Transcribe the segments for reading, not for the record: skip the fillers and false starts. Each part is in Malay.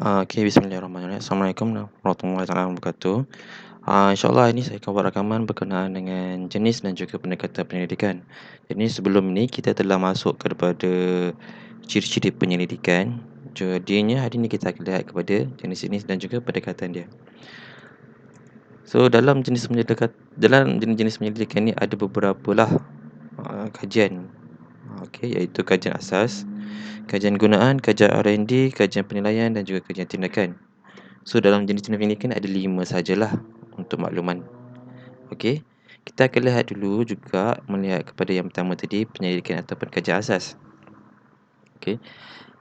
Bismillahirrahmanirrahim. Assalamualaikum warahmatullahi wabarakatuh. InsyaAllah ini saya akan buat rakaman berkenaan dengan jenis dan juga pendekatan penyelidikan. Jadi sebelum ni kita telah masuk kepada ciri-ciri penyelidikan. Jadinya hari ini kita akan lihat kepada jenis-jenis dan juga pendekatan dia. So dalam jenis-jenis penyelidikan ni ada beberapa lah kajian. Iaitu kajian asas, kajian gunaan, kajian R&D, kajian penilaian dan juga kajian tindakan. So dalam jenis-jenis penyelidikan ada 5 sajalah untuk makluman. Okey. Kita akan lihat dulu juga melihat kepada yang pertama tadi, penyelidikan ataupun kajian asas. Okey.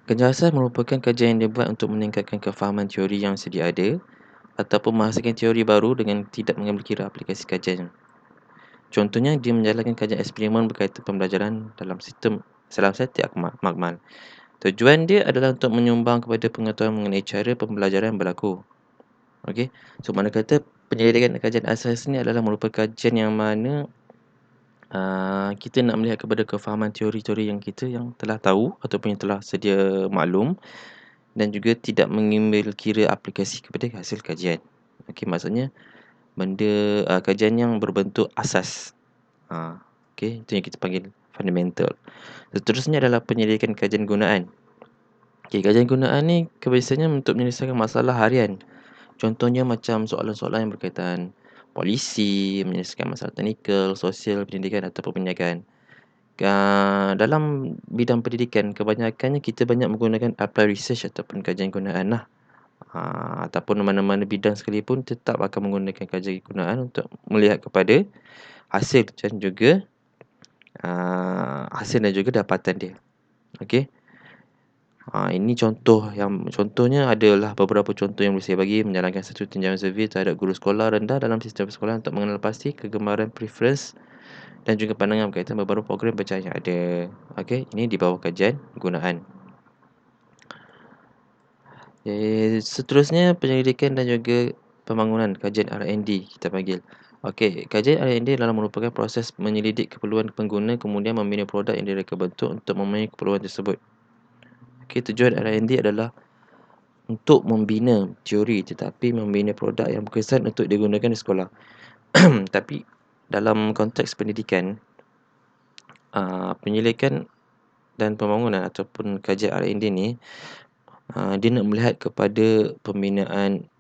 Kajian asas merupakan kajian yang dibuat untuk meningkatkan kefahaman teori yang sedia ada ataupun menghasilkan teori baru dengan tidak mengambil kira aplikasi kajian. Contohnya, dia menjalankan kajian eksperimen berkaitan pembelajaran dalam setiap makmal. Tujuan dia adalah untuk menyumbang kepada pengetahuan mengenai cara pembelajaran berlaku. Okey. So mana kata penyelidikan kajian asas ni adalah merupakan kajian yang mana kita nak melihat kepada kefahaman teori-teori yang kita yang telah tahu ataupun yang telah sedia maklum dan juga tidak mengambil kira aplikasi kepada hasil kajian. Okey, maksudnya benda kajian yang berbentuk asas. Okey, itu yang kita panggil fundamental. Seterusnya adalah penyelidikan kajian gunaan. Okey, kajian gunaan ni kebiasaannya untuk menyelesaikan masalah harian. Contohnya macam soalan-soalan yang berkaitan polisi, menyelesaikan masalah teknikal, sosial, pendidikan ataupun perniagaan. Dalam bidang pendidikan, kebanyakannya kita banyak menggunakan apply research ataupun kajian gunaan lah. Ataupun mana-mana bidang sekalipun tetap akan menggunakan kajian gunaan untuk melihat kepada hasil dan juga dapatan dia. Okey. Ini contohnya adalah beberapa contoh yang boleh saya bagi. Menjalankan satu tinjauan survey terhadap guru sekolah rendah dalam sistem sekolah untuk mengenal pasti kegemaran, preference dan juga pandangan berkaitan beberapa program belajar yang ada. Okey, ini di bawah kajian gunaan. Seterusnya penyelidikan dan juga pembangunan, kajian R&D kita panggil. Okey, kajian R&D adalah merupakan proses menyelidik keperluan pengguna kemudian membina produk yang direka bentuk untuk memenuhi keperluan tersebut. Okey, tujuan R&D adalah untuk membina teori tetapi membina produk yang berkesan untuk digunakan di sekolah. Tapi dalam konteks pendidikan, penyelidikan dan pembangunan ataupun kajian R&D ni dia nak melihat kepada pembinaan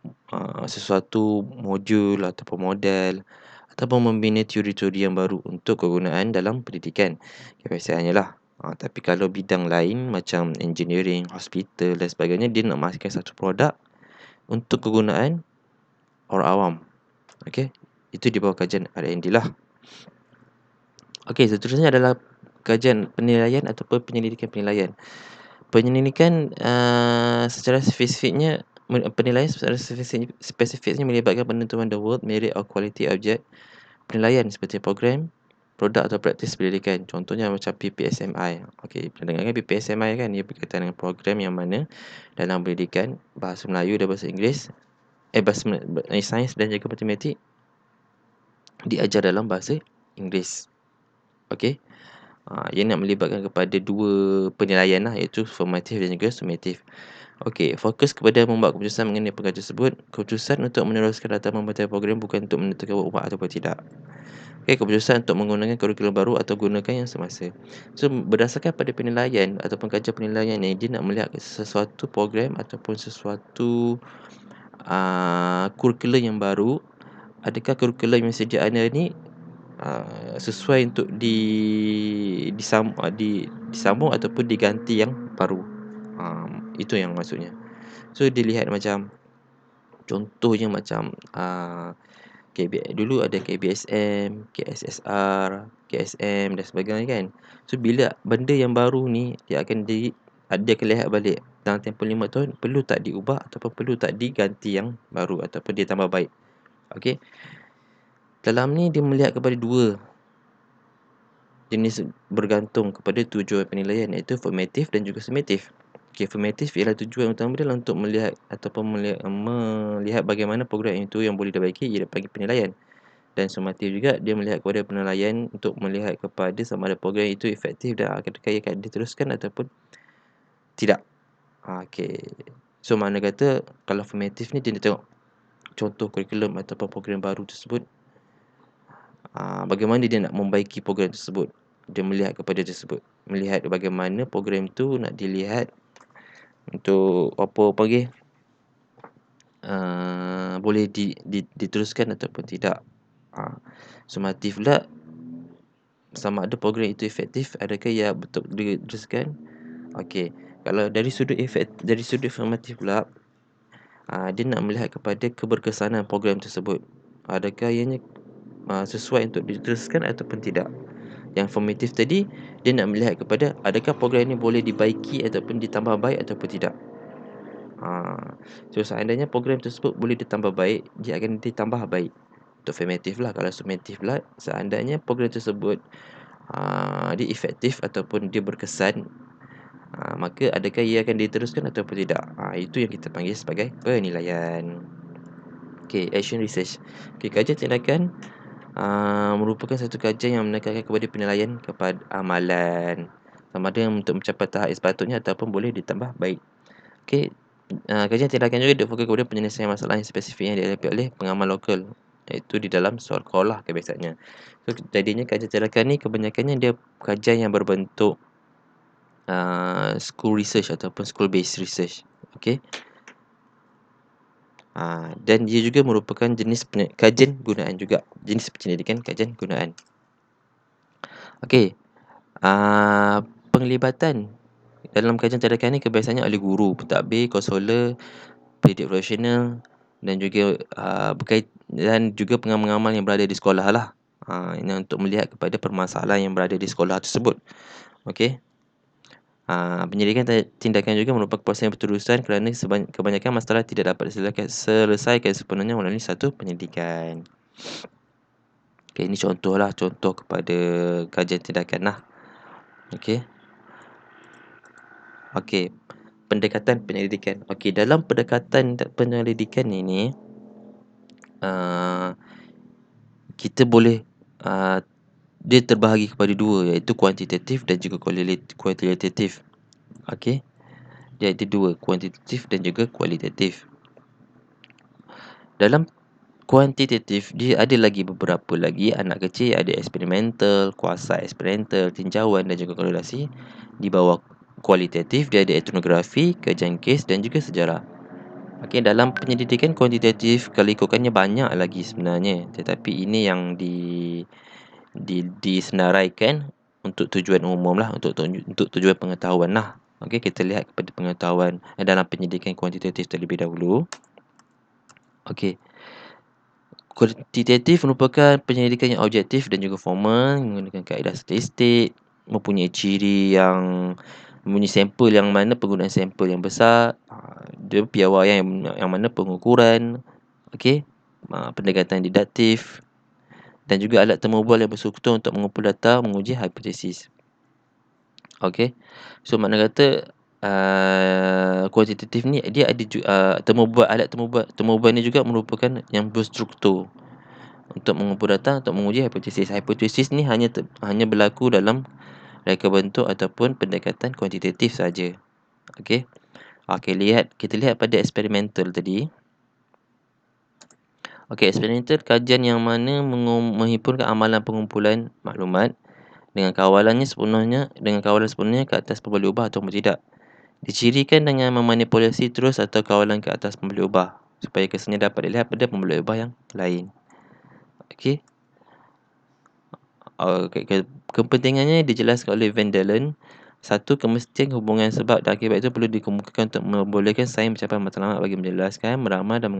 sesuatu modul ataupun model ataupun membina teori-teori yang baru untuk kegunaan dalam pendidikan. Biasanya lah. Tapi kalau bidang lain macam engineering, hospital dan sebagainya, dia nak menghasilkan satu produk untuk kegunaan orang awam. Okey, itu di bawah kajian R&D lah. Okey, seterusnya adalah kajian penilaian ataupun penyelidikan penilaian. Penyelidikan secara spesifiknya, penilaian secara spesifiknya melibatkan penentuan the worth, merit or quality object. Penilaian seperti program, produk atau praktis pendidikan. Contohnya macam PPSMI. Okey, pernah dengar kan PPSMI kan? Ia berkaitan dengan program yang mana dalam pendidikan bahasa Melayu dan bahasa Inggeris, sains dan juga matematik diajar dalam bahasa Inggeris. Okey. Ia nak melibatkan kepada dua penilaian lah, iaitu formatif dan juga summatif. Okey, fokus kepada membuat keputusan mengenai perkara tersebut. Keputusan untuk meneruskan atau membatalkan program bukan untuk menentukan ubah ataupun tidak. Okey, keputusan untuk menggunakan kurikulum baru atau gunakan yang semasa. So, berdasarkan pada penilaian ataupun kajian penilaian ni, dia nak melihat sesuatu program ataupun sesuatu kurikulum yang baru. Adakah kurikulum yang sedia ada ni sesuai untuk disambung ataupun diganti yang baru. Itu yang maksudnya. So dilihat macam contohnya macam dulu ada KBSM, KSSR, KSM dan sebagainya kan. So bila benda yang baru ni dia akan lihat balik dalam tempoh 5 tahun, perlu tak diubah ataupun perlu tak diganti yang baru ataupun dia tambah baik. Okey. Dalam ni dia melihat kepada dua jenis bergantung kepada tujuan penilaian, iaitu formatif dan juga summatif. Okey, formatif ialah tujuan utama dia untuk melihat ataupun melihat bagaimana program itu yang boleh diperbaiki, ia dipanggil penilaian. Dan summatif juga dia melihat kepada penilaian untuk melihat kepada sama ada program itu efektif dan akan diteruskan ataupun tidak. Okey. So mana kata kalau formative ni dia nak tengok contoh kurikulum ataupun program baru tersebut, bagaimana dia nak membaiki program tersebut. Dia melihat kepada tersebut, melihat bagaimana program tu nak dilihat untuk apa panggil, boleh diteruskan ataupun tidak. Sumatif pula sama ada program itu efektif, adakah ia betul diteruskan. Okey, kalau dari sudut formatif pula, dia nak melihat kepada keberkesanan program tersebut, adakah ianya sesuai untuk diteruskan ataupun tidak. Yang formatif tadi, dia nak melihat kepada adakah program ini boleh dibaiki ataupun ditambah baik ataupun tidak. So seandainya program tersebut boleh ditambah baik, dia akan ditambah baik. Untuk formatif lah. Kalau summative pula, seandainya program tersebut dia efektif ataupun dia berkesan, maka adakah ia akan diteruskan ataupun tidak. Itu yang kita panggil sebagai penilaian. Okay, action research. Okay, kajian tindakan merupakan satu kajian yang menekankan kepada penilaian kepada amalan, sama ada untuk mencapai tahap yang sepatutnya ataupun boleh ditambah baik. Okay, kajian tindakan juga difokuskan kepada penyelesaian masalah yang spesifik yang dihadapi oleh pengamal lokal, iaitu di dalam sekolah kebiasaannya. So jadinya kajian tindakan ni kebanyakannya dia kajian yang berbentuk school research ataupun school based research. Okay, dan dia juga merupakan jenis kajian gunaan juga, jenis penyelidikan kajian gunaan. Okey, penglibatan dalam kajian tindakan ni kebiasaannya oleh guru, pentadbir, konselor, pendidik profesional dan juga dan juga pengamal-pengamal yang berada di sekolah lah. Ini untuk melihat kepada permasalahan yang berada di sekolah tersebut. Okey. Penyelidikan tindakan juga merupakan proses yang berterusan kerana kebanyakan masalah tidak dapat diselesaikan sepenuhnya melalui satu penyelidikan. Okay, ini contoh kepada kajian tindakan lah. Okay. Okay, pendekatan penyelidikan. Okay, dalam pendekatan penyelidikan ini, kita boleh dia terbahagi kepada dua, iaitu kuantitatif dan juga kualitatif. Okey. Dia ada dua, kuantitatif dan juga kualitatif. Dalam kuantitatif, dia ada lagi beberapa lagi anak kecil, ada eksperimental, kuasa eksperimental, tinjauan dan juga korelasi. Di bawah kualitatif, dia ada etnografi, kajian kes dan juga sejarah. Okey, dalam penyelidikan kuantitatif, kelikukannya banyak lagi sebenarnya, tetapi ini yang disenaraikan untuk tujuan umum lah, untuk tujuan pengetahuan lah. Okey, kita lihat kepada pengetahuan dalam penyelidikan kuantitatif terlebih dahulu. Okey, kuantitatif merupakan penyelidikan yang objektif dan juga formal, menggunakan kaedah statistik, mempunyai ciri yang mempunyai sampel yang mana penggunaan sampel yang besar, dia piawaian yang mana pengukuran, okey, pendekatan didaktif dan juga alat temu bual yang bersekutu untuk mengumpul data, menguji hipotesis. Okey, so makna kata kuantitatif ni dia ada alat temu bual ni juga merupakan yang berstruktur untuk mengumpul data, untuk menguji hipotesis. Hipotesis ni hanya berlaku dalam reka bentuk ataupun pendekatan kuantitatif saja. Okey. Kita lihat pada eksperimental tadi. Okey, eksperimental kajian yang mana menghimpunkan amalan pengumpulan maklumat dengan kawalan sepenuhnya ke atas pemboleh ubah atau tidak. Dicirikan dengan memanipulasi terus atau kawalan ke atas pemboleh ubah supaya kesannya dapat dilihat pada pemboleh ubah yang lain. Okey. Kepentingannya dijelaskan oleh Van Dalen. Satu, kemestian hubungan sebab dan akibat itu perlu dikemukakan untuk membolehkan sains mencapai matlamat bagi menjelaskan, meramal dan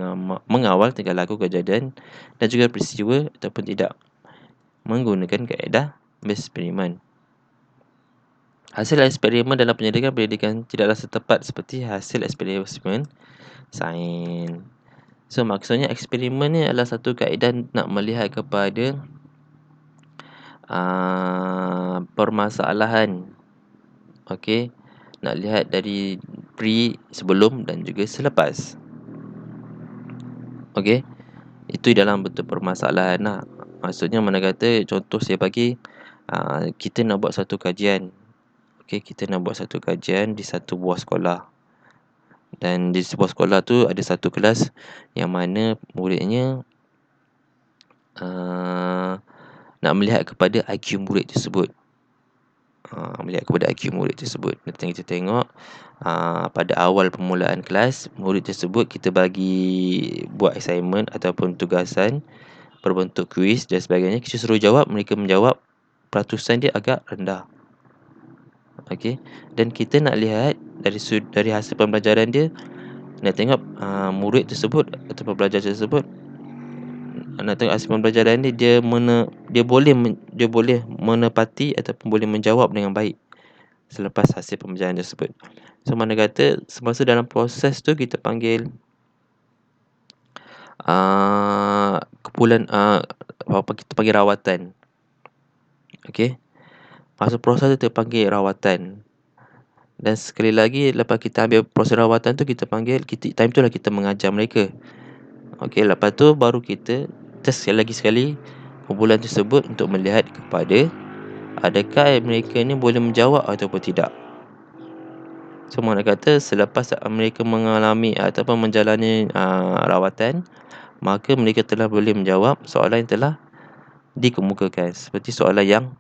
mengawal tingkah laku kejadian dan juga peristiwa ataupun tidak menggunakan kaedah eksperimen. Hasil eksperimen dalam pendidikan tidaklah setepat seperti hasil eksperimen sains. So maksudnya eksperimen ni adalah satu kaedah nak melihat kepada permasalahan. Okey, nak lihat dari sebelum dan juga selepas. Okey, itu dalam bentuk permasalahan lah. Maksudnya mana kata, contoh saya bagi, kita nak buat satu kajian. Okey, kita nak buat satu kajian di satu buah sekolah. Dan di sebuah sekolah tu ada satu kelas yang mana muridnya nak melihat kepada IQ murid tersebut. Melihat kepada IQ murid tersebut. Nanti kita tengok pada awal permulaan kelas, murid tersebut kita bagi buat assignment ataupun tugasan berbentuk kuis dan sebagainya. Kita suruh jawab, mereka menjawab, peratusan dia agak rendah. Okey, dan kita nak lihat dari hasil pembelajaran dia, nak tengok murid tersebut atau pembelajar tersebut, nak tengok hasil pembelajaran dia dia boleh menepati ataupun boleh menjawab dengan baik selepas hasil pembelajaran tersebut. So mana kata semasa dalam proses tu kita panggil kita panggil rawatan. Okey. Masa proses tu kita panggil rawatan. Dan sekali lagi lepas kita ambil proses rawatan tu time tu lah kita mengajar mereka. Okey, lepas tu baru kita test sekali kumpulan tersebut untuk melihat kepada adakah mereka ni boleh menjawab ataupun tidak. So mana kata selepas mereka mengalami ataupun menjalani rawatan, maka mereka telah boleh menjawab soalan yang telah dikemukakan, seperti soalan yang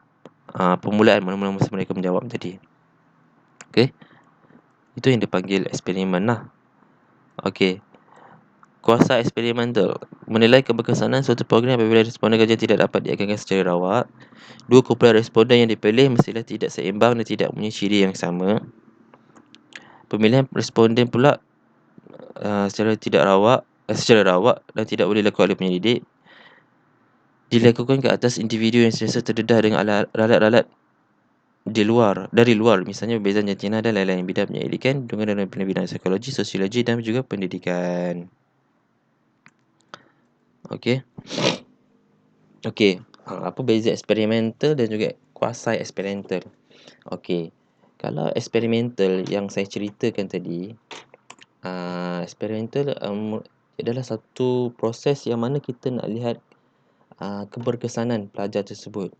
permulaan mula-mula masa mereka menjawab tadi. Okey, itu yang dipanggil eksperimen lah. Okey, kuasa eksperimental menilai keberkesanan suatu program apabila responden kerja tidak dapat diagenkan secara rawat. Dua kumpulan responden yang dipilih mestilah tidak seimbang dan tidak mempunyai ciri yang sama. Pemilihan responden pula secara rawak dan tidak boleh dilakukan oleh penyelidik, dilakukan ke atas individu yang sentiasa terdedah dengan ralat-ralat dari luar, misalnya perbezaan jantina dan lain-lain. Bidang penyelidikan dengan dalam bidang psikologi, sosiologi dan juga pendidikan. Okey. Apa beza eksperimental dan juga kuasi eksperimental? Okey, kalau eksperimental yang saya ceritakan tadi, eksperimental adalah satu proses yang mana kita nak lihat keberkesanan pelajar tersebut.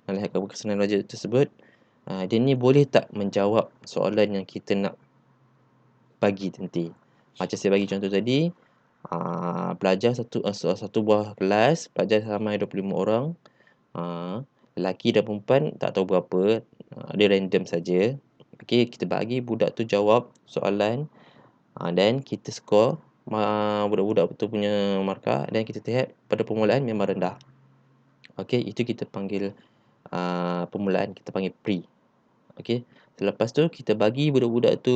Nak lihat keberkesanan pelajar tersebut, dia ni boleh tak menjawab soalan yang kita nak bagi nanti. Macam saya bagi contoh tadi, pelajar satu buah kelas, pelajar ramai 25 orang, lelaki dan perempuan tak tahu berapa, dia random saja. Okey, kita bagi budak tu jawab soalan, dan kita skor budak-budak tu punya markah, dan kita lihat pada permulaan memang rendah. Okey, itu kita panggil permulaan, kita panggil pre. Okey, selepas tu kita bagi budak-budak tu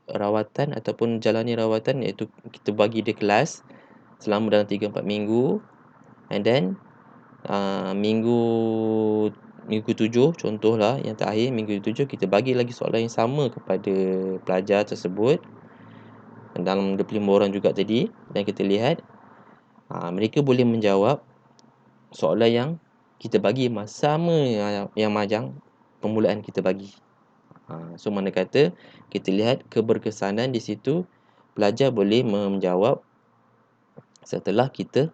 rawatan ataupun jalani rawatan, iaitu kita bagi dia kelas selama dalam 3-4 minggu, and then minggu 7 contohlah, yang terakhir minggu 7 kita bagi lagi soalan yang sama kepada pelajar tersebut dalam 25 orang juga tadi, dan kita lihat mereka boleh menjawab soalan yang kita bagi sama yang majang permulaan kita bagi. So mana kata kita lihat keberkesanan di situ, pelajar boleh menjawab setelah kita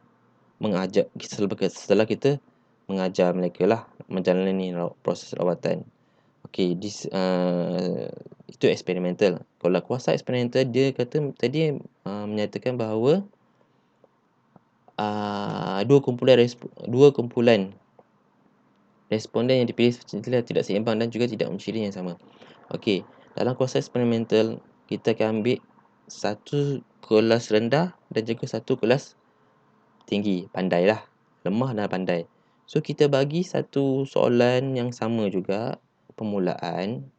mengajar mereka lah menjalani proses rawatan. Okey, itu eksperimental. Kalau kuasa eksperimental, dia kata tadi menyatakan bahawa dua kumpulan responden yang dipilih tidak seimbang dan juga tidak mempunyai ciri yang sama. Okey, dalam kuasa eksperimental kita akan ambil satu kelas rendah dan juga satu kelas tinggi, pandai lah, lemah dan pandai. So kita bagi satu soalan yang sama juga permulaan.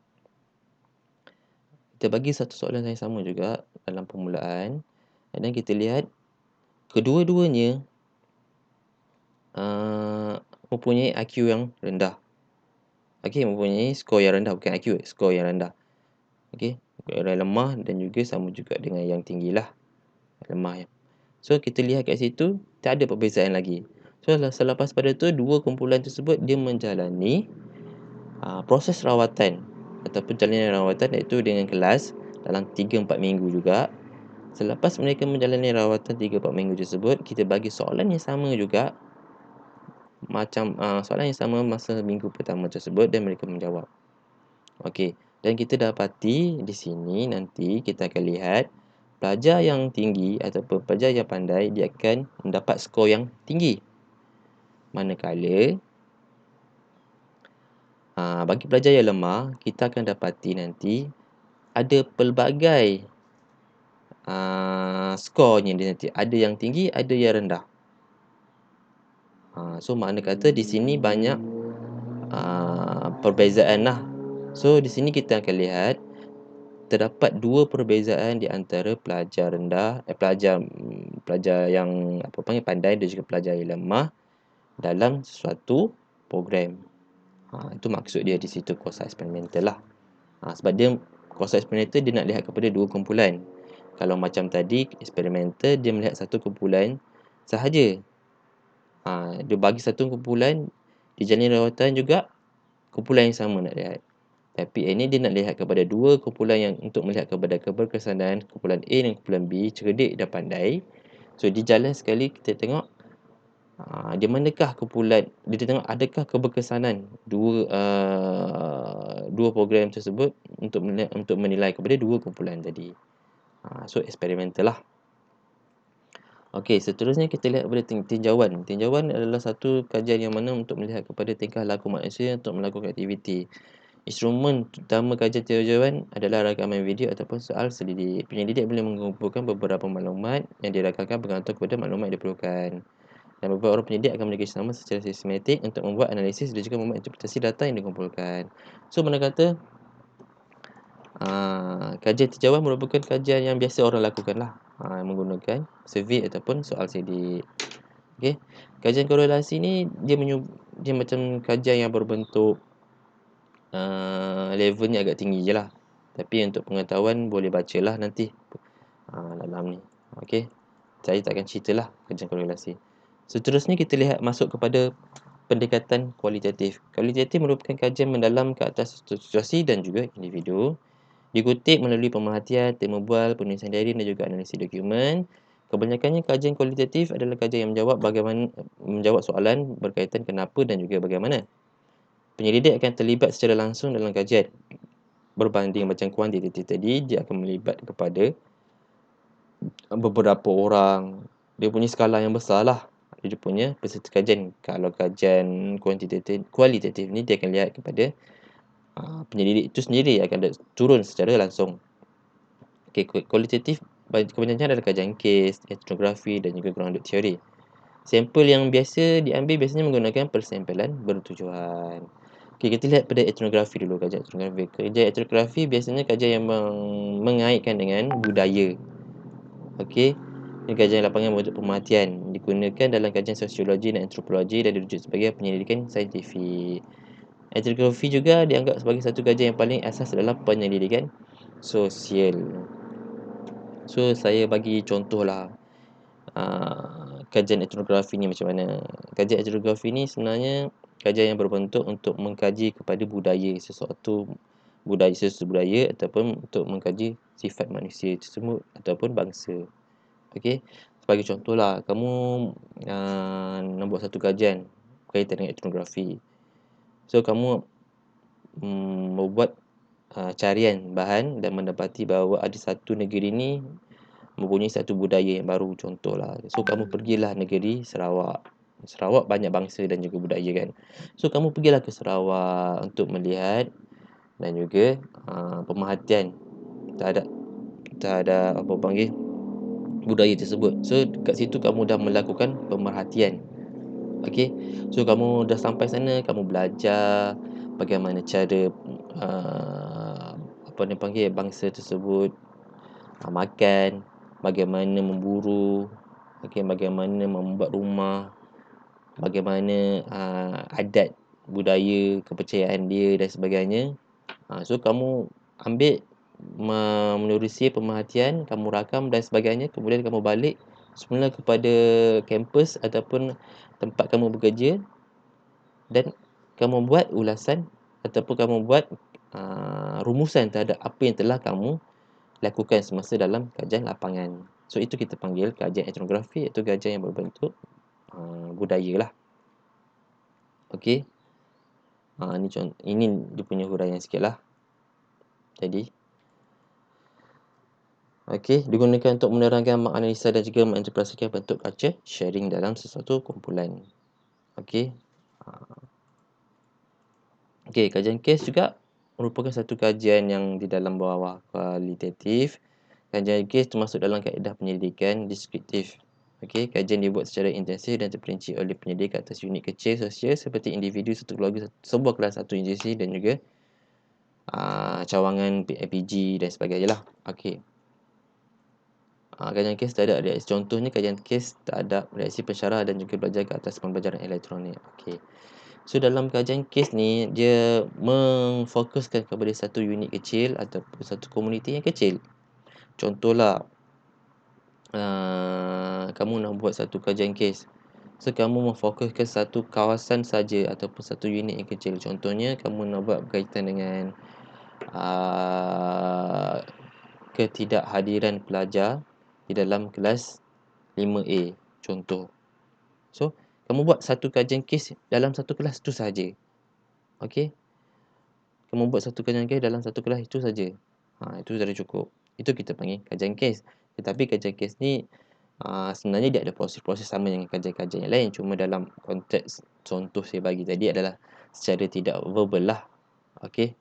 Kita bagi satu soalan yang sama juga dalam permulaan, dan kita lihat kedua-duanya mempunyai IQ yang rendah. Okey, mempunyai skor yang rendah, bukan IQ, skor yang rendah. Okey, yang lemah dan juga sama juga dengan yang tinggi lah, lemah. So kita lihat kat situ tak ada perbezaan lagi. So selepas pada tu, dua kumpulan tersebut dia menjalani proses rawatan ataupun jalinan rawatan, iaitu dengan kelas dalam 3-4 minggu juga. Selepas mereka menjalani rawatan 3-4 minggu tersebut, kita bagi soalan yang sama juga, macam soalan yang sama masa minggu pertama tersebut, dan mereka menjawab. Okey, Dan kita dapati di sini nanti kita akan lihat pelajar yang tinggi ataupun pelajar yang pandai dia akan mendapat skor yang tinggi. Manakala bagi pelajar yang lemah, kita akan dapati nanti ada pelbagai skornya dia nanti. Ada yang tinggi, ada yang rendah. So makna kata di sini banyak perbezaan lah. So di sini kita akan lihat terdapat dua perbezaan di antara pelajar rendah, pelajar yang pandai dan juga pelajar yang lemah dalam suatu program. Itu maksud dia di situ kuasa eksperimental lah. Sebab dia kuasa eksperimental dia nak lihat kepada dua kumpulan. Kalau macam tadi eksperimental dia melihat satu kumpulan sahaja. Dia bagi satu kumpulan dijalani rawatan juga kumpulan yang sama nak lihat. Tapi ini dia nak lihat kepada dua kumpulan yang untuk melihat kepada keberkesanan kumpulan A dan kumpulan B, cerdik dan pandai. So di jalan sekali kita tengok di manakah kumpulan, dia tengok adakah keberkesanan dua program tersebut untuk menilai kepada dua kumpulan tadi. So eksperimental lah. Okey, seterusnya kita lihat kepada tinjauan. Tinjauan adalah satu kajian yang mana untuk melihat kepada tingkah laku manusia untuk melakukan aktiviti. Instrumen utama kajian tinjauan adalah rakaman video ataupun soal selidik. Penyelidik boleh mengumpulkan beberapa maklumat yang dirakamkan bergantung kepada maklumat yang diperlukan. Dan beberapa orang penyelidik akan bekerjasama secara sistematik untuk membuat analisis dan juga membuat interpretasi data yang dikumpulkan. So, mana kata kajian tinjauan merupakan kajian yang biasa orang lakukan lah, menggunakan survey ataupun soal selidik. Okey, kajian korelasi ni dia macam kajian yang berbentuk levelnya agak tinggi je lah. Tapi untuk pengetahuan boleh bacalah nanti dalam ni. Okey, saya tak akan ceritalah kajian korelasi. Seterusnya kita lihat masuk kepada pendekatan kualitatif. Kualitatif merupakan kajian mendalam ke atas situasi dan juga individu. Dikutip melalui pemerhatian, tema bual, penulisan diary dan juga analisis dokumen. Kebanyakannya kajian kualitatif adalah kajian yang menjawab soalan berkaitan kenapa dan juga bagaimana. Penyelidik akan terlibat secara langsung dalam kajian. Berbanding macam kuantitatif tadi, dia akan melibat kepada beberapa orang. Dia punya skala yang besar lah. Dia punya peserta kajian. Kalau kajian kualitatif ni, dia akan lihat kepada penyelidik itu sendiri akan turun secara langsung. Okay, kualitatif kebanyakan adalah kajian kes, etnografi dan juga grounded theory. Sampel yang biasa diambil biasanya menggunakan persampalan bertujuan. Okay, kita lihat pada etnografi dulu, kajian etnografi. Kajian etnografi biasanya kajian yang mengaitkan dengan budaya. Okey, ini kajian lapangan berbentuk pemerhatian. Digunakan dalam kajian sosiologi dan antropologi dan dirujuk sebagai penyelidikan saintifik. Etnografi juga dianggap sebagai satu kajian yang paling asas dalam penyelidikan sosial. So, saya bagi contohlah kajian etnografi ni macam mana. Kajian etnografi ni sebenarnya kajian yang berbentuk untuk mengkaji kepada budaya sesuatu budaya ataupun untuk mengkaji sifat manusia tersebut ataupun bangsa. Okey, sebagai contohlah, kamu nak buat satu kajian berkaitan dengan etnografi. So, kamu membuat carian bahan dan mendapati bahawa ada satu negeri ni mempunyai satu budaya yang baru, contohlah. So, kamu pergilah negeri Sarawak. Sarawak banyak bangsa dan juga budaya kan. So, kamu pergilah ke Sarawak untuk melihat dan juga pemerhatian terhadap apa panggil budaya tersebut. So, kat situ kamu dah melakukan pemerhatian. Okey. So, kamu dah sampai sana, kamu belajar bagaimana cara bangsa tersebut makan, bagaimana memburu, bagaimana membuat rumah, bagaimana adat, budaya, kepercayaan dia dan sebagainya. So, kamu ambil menerusi pemerhatian, kamu rakam dan sebagainya, kemudian kamu balik semula kepada kampus ataupun tempat kamu bekerja dan kamu buat ulasan ataupun kamu buat rumusan terhadap apa yang telah kamu lakukan semasa dalam kajian lapangan. So, itu kita panggil kajian etnografi, iaitu kajian yang berbentuk budaya lah. Okey. Ini dia punya huraian sikit lah. jadi. Okey, digunakan untuk menerangkan, menganalisa dan juga menginterpretasikan bentuk culture sharing dalam sesuatu kumpulan. Okey. Okey, kajian kes juga merupakan satu kajian yang di dalam bawah kualitatif. Kajian kes termasuk dalam kaedah penyelidikan deskriptif. Okey, kajian dibuat secara intensif dan terperinci oleh penyelidik atas unit kecil sosial seperti individu, satu keluarga, sebuah kelas, satu institusi dan juga cawangan PIPG dan sebagainya lah. Okey. Kajian kes terhadap reaksi. Contohnya kajian kes terhadap reaksi pensyarah dan juga belajar ke atas pembelajaran elektronik. Okey. So dalam kajian kes ni dia memfokuskan kepada satu unit kecil ataupun satu komuniti yang kecil. Contohlah kamu nak buat satu kajian kes. So kamu memfokuskan satu kawasan saja ataupun satu unit yang kecil. Contohnya kamu nak buat berkaitan dengan ketidakhadiran pelajar di dalam kelas 5A, contoh. So kamu buat satu kajian kes dalam satu kelas tu saja. Okey. Kamu buat satu kajian kes dalam satu kelas itu saja. Itu sudah cukup. Itu kita panggil kajian kes. Tetapi kajian kes ni sebenarnya dia ada proses-proses sama dengan kajian-kajian yang lain. Cuma dalam konteks contoh saya bagi tadi adalah secara tidak verbal lah. Okey.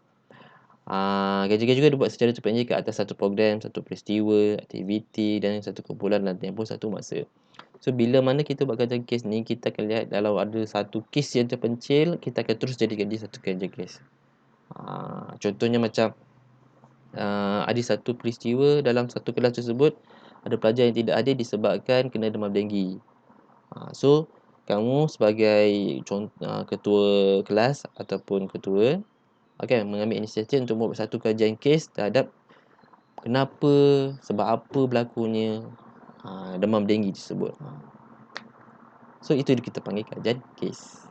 Kajian juga dibuat secara terperinci ke atas satu program, satu peristiwa, aktiviti dan satu kumpulan dalam tempoh satu masa. So bila mana kita buat kajian kes ni, kita akan lihat kalau ada satu kes yang terpencil, kita akan terus jadikan dia satu kajian kes. Contohnya macam ada satu peristiwa dalam satu kelas tersebut, ada pelajar yang tidak hadir disebabkan kena demam denggi. So kamu sebagai ketua kelas ataupun ketua mengambil inisiatif untuk membuat satu kajian kes terhadap kenapa, sebab apa berlakunya demam denggi tersebut. So itu kita panggil kajian kes.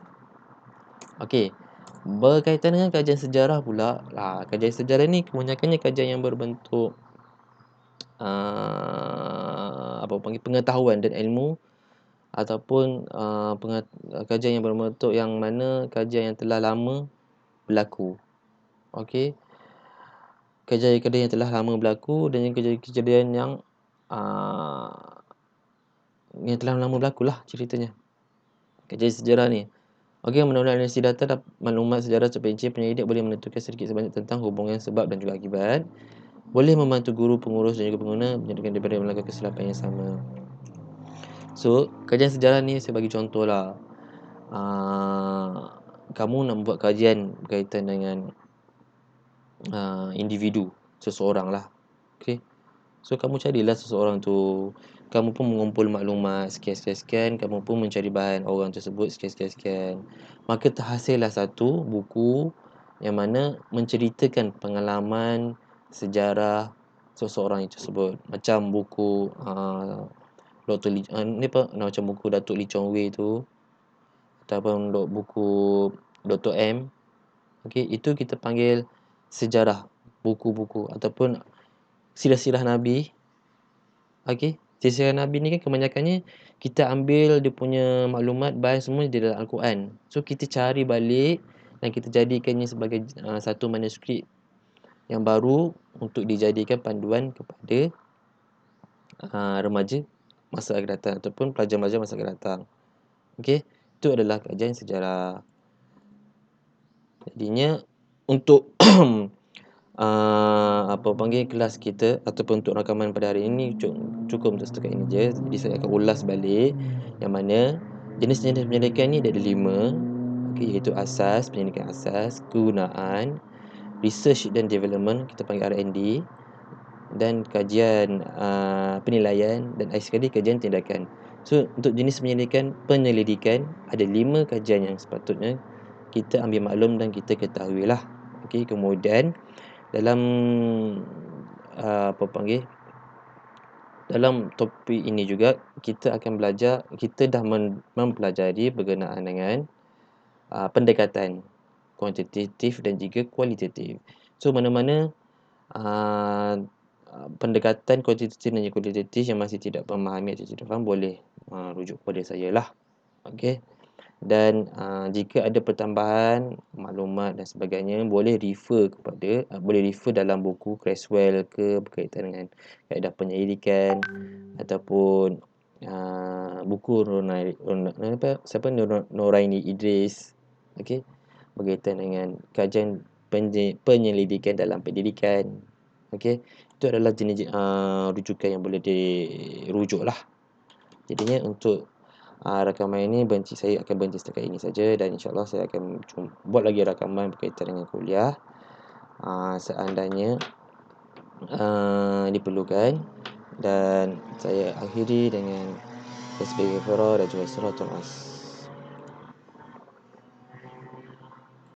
Okey. Berkaitan dengan kajian sejarah pula, kajian sejarah ni kebanyakannya kajian yang berbentuk pengetahuan dan ilmu ataupun kajian yang berbentuk yang mana kajian yang telah lama berlaku. Okey. Kejadian-kejadian yang telah lama berlaku dan kejadian-kejadian yang telah lama berlaku lah ceritanya. Kajian sejarah ni. Okey, melalui analisis data dan maklumat sejarah terperinci, penyelidik boleh menentukan sedikit sebanyak tentang hubungan sebab dan juga akibat. Boleh membantu guru, pengurus dan juga pengguna menyediakan daripada melakukan kesilapan yang sama. So, kajian sejarah ni saya bagi contoh lah. Kamu nak buat kajian berkaitan dengan individu, seseorang lah. Okey. So, kamu carilah seseorang tu. Kamu pun mengumpul maklumat sekian-sekian. Kamu pun mencari bahan orang tersebut sekian-sekian. Maka terhasillah satu buku yang mana menceritakan pengalaman sejarah seseorang tersebut. Macam buku Dr. Lee, macam buku Datuk Lee Chong Wei tu, ataupun buku Dr. M. Okey, itu kita panggil sejarah, buku-buku ataupun sirah-sirah Nabi. Okey, sirah-sirah Nabi ni kan kebanyakannya kita ambil dia punya maklumat, bahan semua di dalam Al-Quran. So kita cari balik dan kita jadikannya sebagai satu manuskrip yang baru untuk dijadikan panduan kepada remaja masa akan datang ataupun pelajar-pelajar masa akan datang. Okey, itu adalah kajian sejarah. Jadinya untuk kelas kita ataupun untuk rakaman pada hari ini cukup untuk setakat ini je. Jadi saya akan ulas balik yang mana jenis-jenis penyelidikan ni ada 5. Okey, iaitu asas, penyelidikan asas, kegunaan, research dan development, kita panggil R&D, dan kajian penilaian, dan akhir sekali kajian tindakan. So untuk jenis penyelidikan ada 5 kajian yang sepatutnya kita ambil maklum dan kita ketahui lah. Okey, kemudian dalam dalam topik ini juga kita akan belajar, kita dah mempelajari berkenaan dengan pendekatan kuantitatif dan juga kualitatif. So mana-mana pendekatan kuantitatif dan kualitatif yang masih tidak memahami atau tidak faham boleh rujuk kepada saya lah. Okey. Dan jika ada pertambahan maklumat dan sebagainya, boleh refer dalam buku Creswell ke berkaitan dengan kaedah penyelidikan, ataupun buku Noraini Idris, okey, berkaitan dengan kajian penyelidikan dalam pendidikan. Okey, itu adalah jenis rujukan yang boleh dirujuk lah. Jadinya untuk rakaman ini saya akan berhenti setakat ini saja, dan insyaAllah saya akan buat lagi rakaman berkaitan dengan kuliah seandainya diperlukan. Dan saya akhiri dengan tasbih ghafara dan juga suratul as.